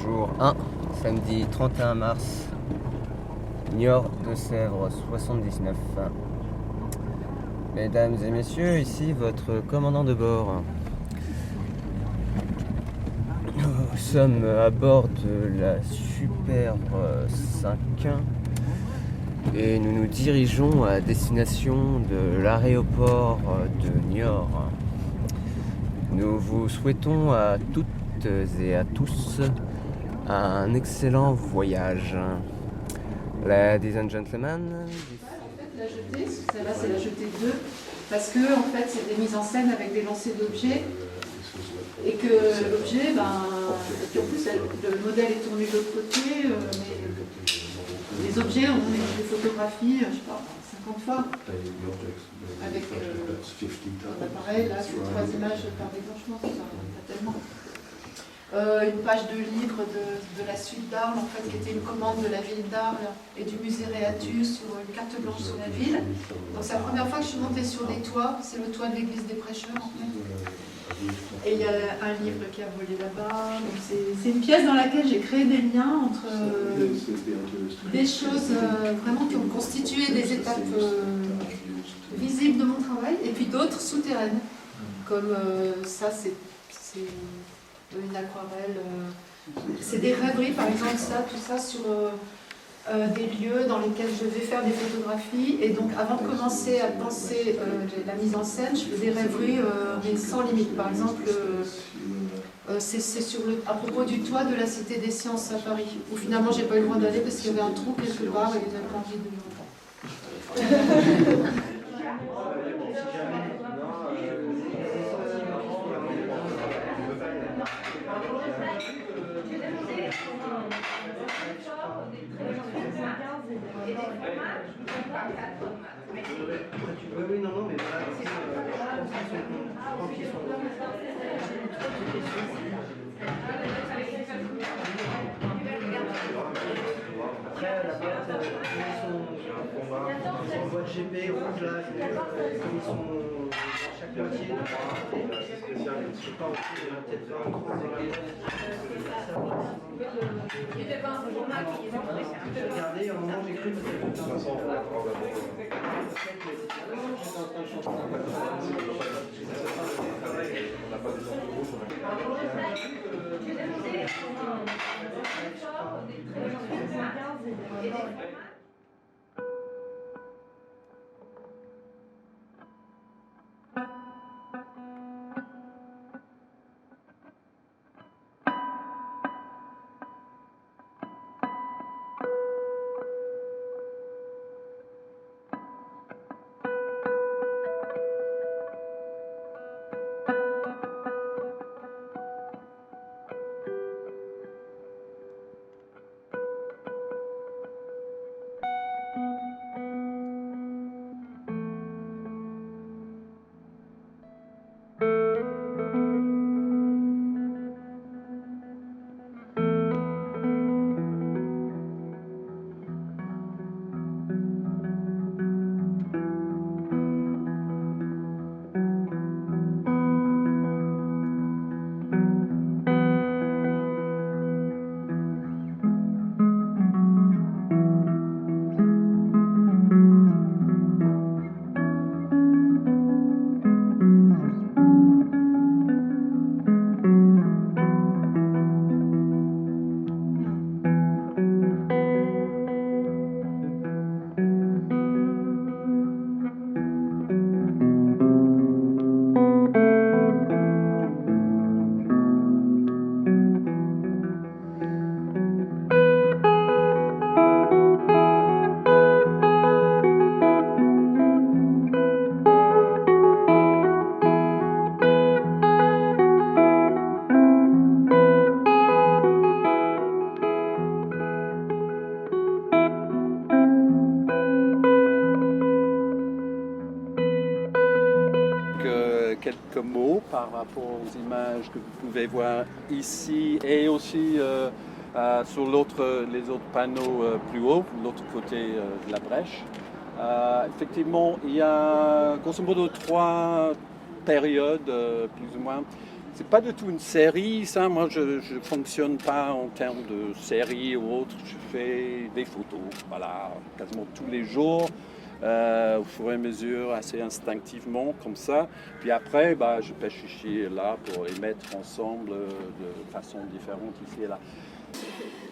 Jour 1, samedi 31 mars, Niort de Sèvres 79. Mesdames et messieurs, ici votre commandant de bord. Nous sommes à bord de la Super 5 et nous nous dirigeons à destination de l'aéroport de Niort. Nous vous souhaitons à toutes et à tous un excellent voyage. Ladies and gentlemen. La jetée, celle-là c'est la jetée 2, parce que en fait c'est des mises en scène avec des lancers d'objets et que l'objet, et puis en plus le modèle est tourné de l'autre côté, mais les objets on met des photographies, je sais pas, 50 fois avec un appareil, là c'est 3 images par déclenchement, c'est pas tellement. Une page de livre de la suite d'Arles, en fait, qui était une commande de la ville d'Arles et du musée Réatus sur une carte blanche sur la ville. Donc c'est la première fois que je suis montée sur des toits, c'est le toit de l'église des prêcheurs en fait. Et il y a un livre qui a volé là-bas. Donc c'est une pièce dans laquelle j'ai créé des liens entre des choses vraiment qui ont constitué des étapes visibles de mon travail et puis d'autres souterraines. Comme ça, c'est une aquarelle, c'est des rêveries par exemple, tout ça sur des lieux dans lesquels je vais faire des photographies, et donc avant de commencer à penser la mise en scène, je fais des rêveries mais sans limite. Par exemple, c'est à propos du toit de la Cité des Sciences à Paris, où finalement j'ai pas eu le droit d'aller parce qu'il y avait un trou quelque part et ils n'avaient pas envie de me Oui, non, mais on voit le GP rouge là, comme ils sont dans chaque moitié, je sais pas, il y en a peut-être un gros regardez, à un moment j'ai cru que quelques mots par rapport aux images que vous pouvez voir ici et aussi sur les autres panneaux plus haut, l'autre côté de la brèche. Effectivement, il y a grosso modo 3 périodes, plus ou moins. c'est pas du tout une série, ça. Moi, je ne fonctionne pas en termes de série ou autre. Je fais des photos, voilà, quasiment tous les jours, au fur et à mesure, assez instinctivement, comme ça. Puis après, je pêche ici et là pour les mettre ensemble de façon différente ici et là.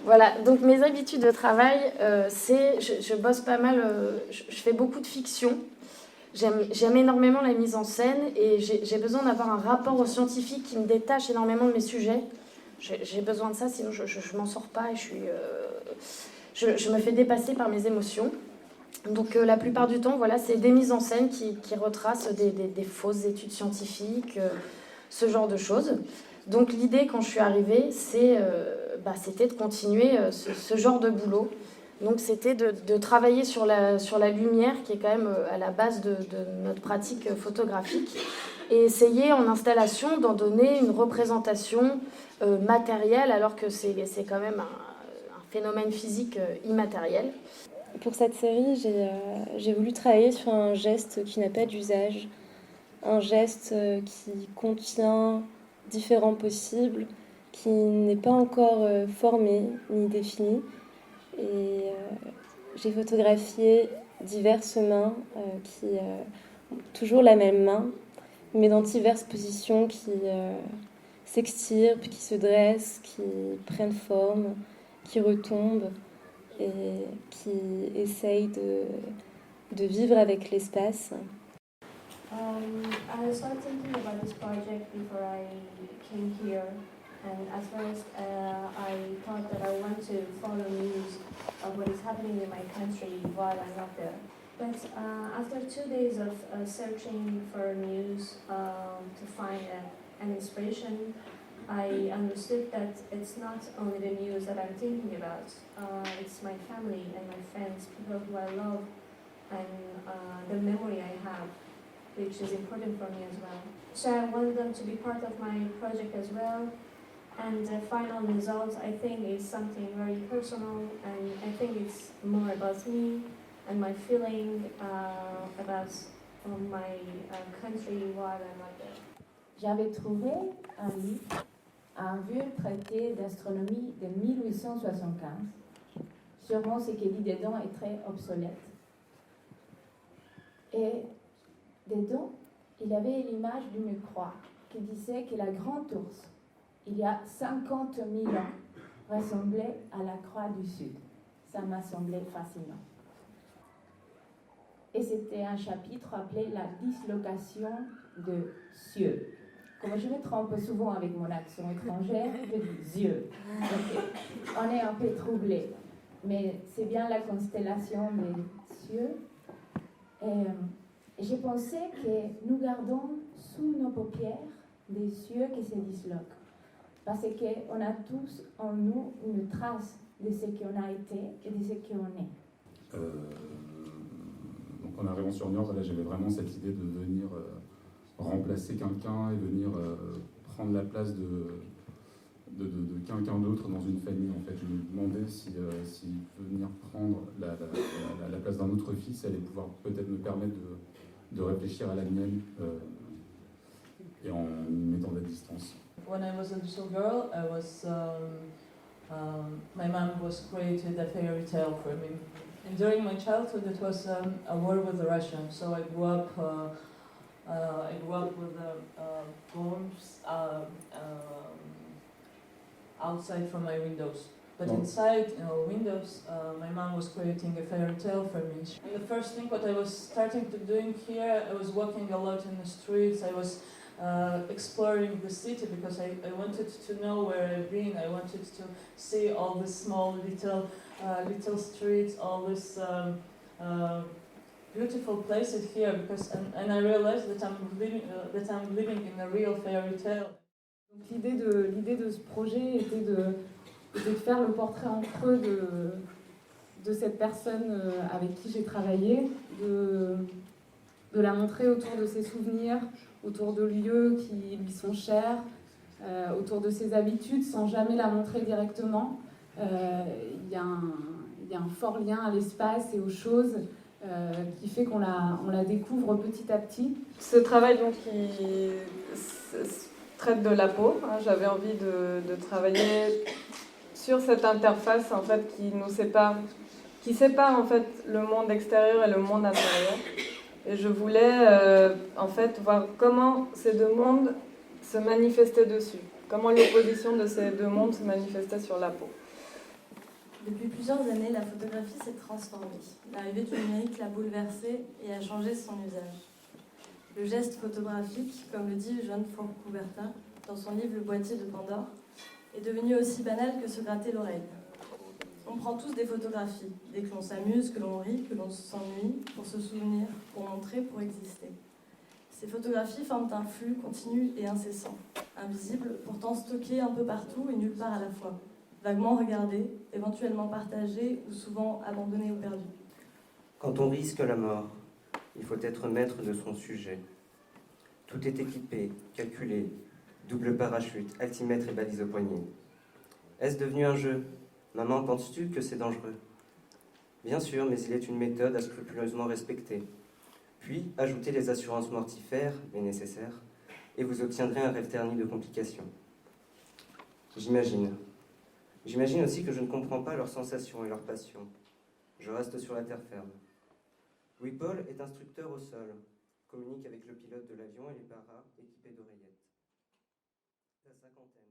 Voilà, donc mes habitudes de travail, je bosse pas mal, je fais beaucoup de fiction. J'aime énormément la mise en scène et j'ai besoin d'avoir un rapport au scientifique qui me détache énormément de mes sujets. J'ai besoin de ça, sinon je m'en sors pas et je me fais dépasser par mes émotions. Donc la plupart du temps, voilà, c'est des mises en scène qui retracent des fausses études scientifiques, ce genre de choses. Donc l'idée, quand je suis arrivée, c'était de continuer ce genre de boulot. Donc c'était de travailler sur la lumière, qui est quand même à la base de notre pratique photographique, et essayer en installation d'en donner une représentation matérielle, alors que c'est quand même un phénomène physique immatériel. Pour cette série, j'ai voulu travailler sur un geste qui n'a pas d'usage, un geste qui contient différents possibles, qui n'est pas encore formé ni défini. Et j'ai photographié diverses mains qui ont toujours la même main, mais dans diverses positions qui s'extirpent, qui se dressent, qui prennent forme, qui retombent et qui essayent de vivre avec l'espace. I started thinking about this project before I came here. And at first, I thought that I want to follow news of what is happening in my country while I'm not there. But after 2 days of searching for news to find an inspiration, I understood that it's not only the news that I'm thinking about. It's my family and my friends, people who I love, and the memory I have, which is important for me as well. So I wanted them to be part of my project as well. And the final result, I think, is something very personal, and I think it's more about me and my feeling about my country while I'm not there. J'avais trouvé un livre, un vieux traité d'astronomie de 1875. Sûrement, ce qu'il dit dedans est très obsolète. Et dedans, il y avait l'image d'une croix qui disait que la grande ours, il y a 50 000 ans, ressemblait à la croix du Sud. Ça m'a semblé fascinant. Et c'était un chapitre appelé « La dislocation de cieux ». Comme je me trompe souvent avec mon accent étranger, je dis « yeux ». On est un peu troublé, mais c'est bien la constellation des cieux. Et j'ai pensé que nous gardons sous nos paupières des cieux qui se disloquent. Parce qu'on a tous en nous une trace de ce qu'on a été et de ce qu'on est. Donc en arrivant sur Niort, j'avais vraiment cette idée de venir remplacer quelqu'un et venir prendre la place de quelqu'un d'autre dans une famille. En fait, je me demandais si venir prendre la place d'un autre fils allait pouvoir peut-être me permettre de réfléchir à la mienne et en mettant de la distance. When I was a little girl, my mom was created a fairy tale for me. And during my childhood, it was a war with the Russians. So I grew up with bombs outside from my windows. But inside windows, my mom was creating a fairy tale for me. And the first thing what I was starting to doing here, I was walking a lot in the streets. I was exploring the city because I wanted to know where I've been. I wanted to see all the small little streets, all these beautiful places here. And I realized that I'm living in a real fairy tale. Donc l'idée de ce projet était de faire le portrait en creux de cette personne avec qui j'ai travaillé, de la montrer autour de ses souvenirs, autour de lieux qui lui sont chers, autour de ses habitudes, sans jamais la montrer directement. Il y a un fort lien à l'espace et aux choses qui fait qu'on la découvre petit à petit. Ce travail, donc, traite de la peau. J'avais envie de travailler sur cette interface en fait, qui sépare en fait, le monde extérieur et le monde intérieur. Et je voulais en fait, voir comment ces deux mondes se manifestaient dessus, comment l'opposition de ces deux mondes se manifestait sur la peau. Depuis plusieurs années, la photographie s'est transformée. L'arrivée du numérique l'a bouleversée et a changé son usage. Le geste photographique, comme le dit John Fourcoubertin dans son livre Le boîtier de Pandore, est devenu aussi banal que se gratter l'oreille. On prend tous des photographies, dès que l'on s'amuse, que l'on rit, que l'on s'ennuie, pour se souvenir, pour montrer, pour exister. Ces photographies forment un flux continu et incessant, invisible, pourtant stocké un peu partout et nulle part à la fois, vaguement regardé, éventuellement partagé ou souvent abandonné ou perdu. Quand on risque la mort, il faut être maître de son sujet. Tout est équipé, calculé, double parachute, altimètre et balise au poignet. Est-ce devenu un jeu ? Maman, penses-tu que c'est dangereux ? Bien sûr, mais il est une méthode à scrupuleusement respecter. Puis, ajoutez les assurances mortifères, mais nécessaires, et vous obtiendrez un rêve terni de complications. J'imagine. J'imagine aussi que je ne comprends pas leurs sensations et leurs passions. Je reste sur la terre ferme. Louis-Paul est instructeur au sol, communique avec le pilote de l'avion et les paras équipés d'oreillettes. La cinquantaine.